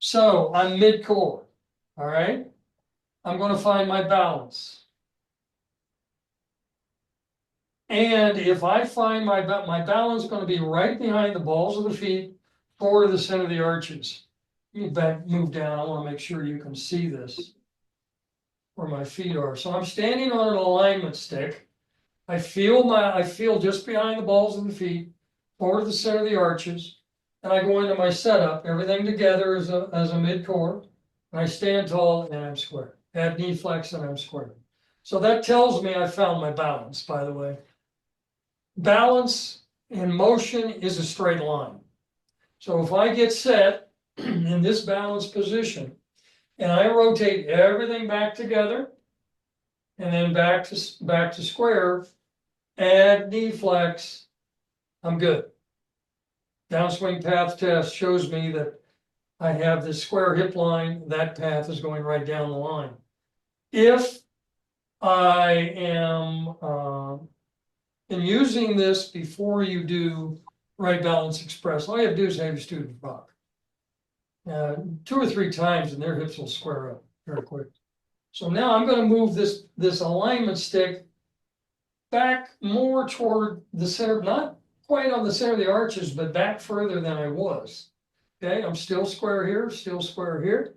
So I'm mid-core, all right? I'm going to find my balance. And if I find my balance is going to be right behind the balls of the feet, forward of the center of the arches. Move down. I want to make sure you can see this, where my feet are. So I'm standing on an alignment stick. I feel just behind the balls of the feet, forward of the center of the arches, and I go into my setup, everything together as a mid-core, and I stand tall and I'm square. Add knee flex and I'm square. So that tells me I found my balance, by the way. Balance in motion is a straight line. So if I get set in this balanced position and I rotate everything back together and then back to square, add knee flex, I'm good. Downswing path test shows me that I have this square hip line, that path is going right down the line. If I am and using this before you do right balance express, all you have to do is have your student rock. 2 or 3 times and their hips will square up very quick. So now I'm going to move this alignment stick back more toward the center, not quite on the center of the arches, but back further than I was. Okay, I'm still square here, still square here.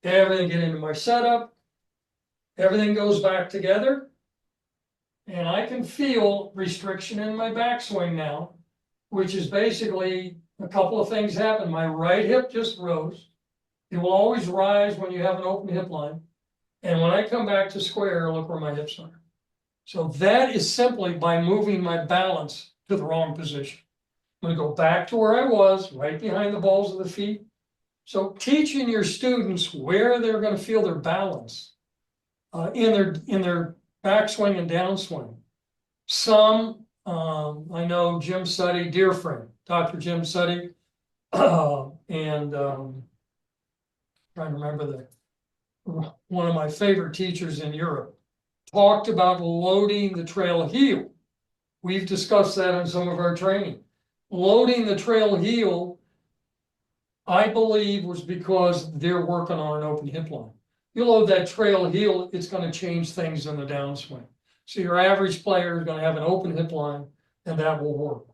Everything get into my setup. Everything goes back together. And I can feel restriction in my backswing now, which is basically a couple of things happen. My right hip just rose. It will always rise when you have an open hip line. And when I come back to square, look where my hips are. So that is simply by moving my balance to the wrong position. I'm going to go back to where I was, right behind the balls of the feet. So teaching your students where they're going to feel their balance in their backswing and downswing. Some, I know Jim Suddy, dear friend, Dr. Jim Suddy, and trying to remember one of my favorite teachers in Europe, talked about loading the trail heel. We've discussed that in some of our training. Loading the trail heel, I believe, was because they're working on an open hip line. You load that trail heel, it's going to change things in the downswing. So your average player is going to have an open hip line, and that will work.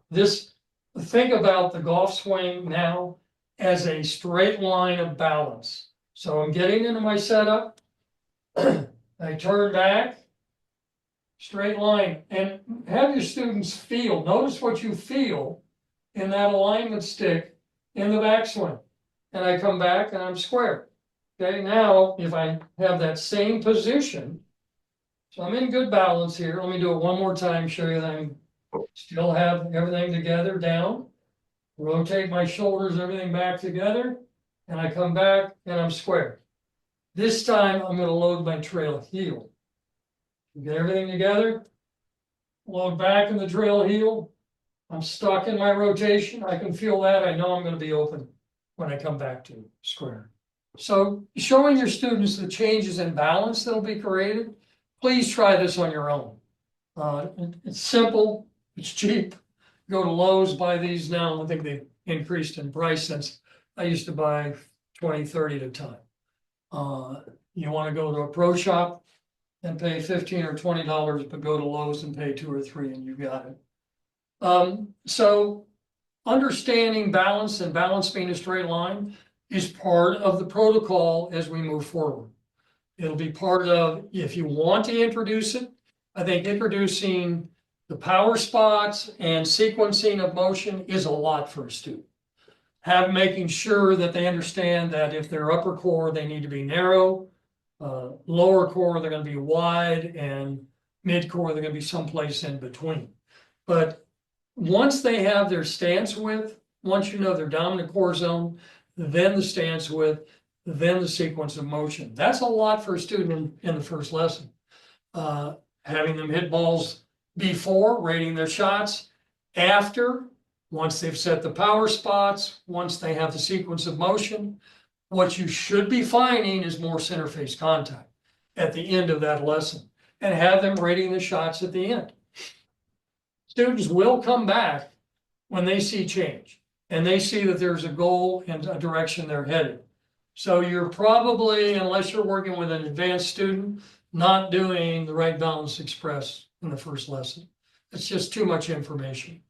Think about the golf swing now as a straight line of balance. So I'm getting into my setup. I turn back, straight line, and have your students feel. Notice what you feel in that alignment stick in the backswing. And I come back and I'm square. Okay, now if I have that same position, so I'm in good balance here. Let me do it one more time, show you that I still have everything together down. Rotate my shoulders, everything back together, and I come back and I'm square. This time I'm going to load my trail heel. Get everything together, load back in the trail heel. I'm stuck in my rotation. I can feel that. I know I'm going to be open when I come back to square. So showing your students the changes in balance that will be created, please try this on your own. It's simple, it's cheap. Go to Lowe's, buy these now. I think they've increased in price since I used to buy 20, 30 at a time. You want to go to a pro shop and pay $15 or $20, but go to Lowe's and pay 2 or 3 and you got it. So understanding balance and balance being a straight line is part of the protocol as we move forward. It'll be part of, if you want to introduce it, I think introducing the power spots and sequencing of motion is a lot for a student. Making sure that they understand that if they're upper core, they need to be narrow, lower core, they're going to be wide, and mid core, they're going to be someplace in between. But once they have their stance width, once you know their dominant core zone, then the stance width, then the sequence of motion. That's a lot for a student in the first lesson. Having them hit balls before, rating their shots, after, once they've set the power spots, once they have the sequence of motion. What you should be finding is more center face contact at the end of that lesson, and have them rating the shots at the end. Students will come back when they see change and they see that there's a goal and a direction they're headed. So you're probably, unless you're working with an advanced student, not doing the right balance express in the first lesson. It's just too much information.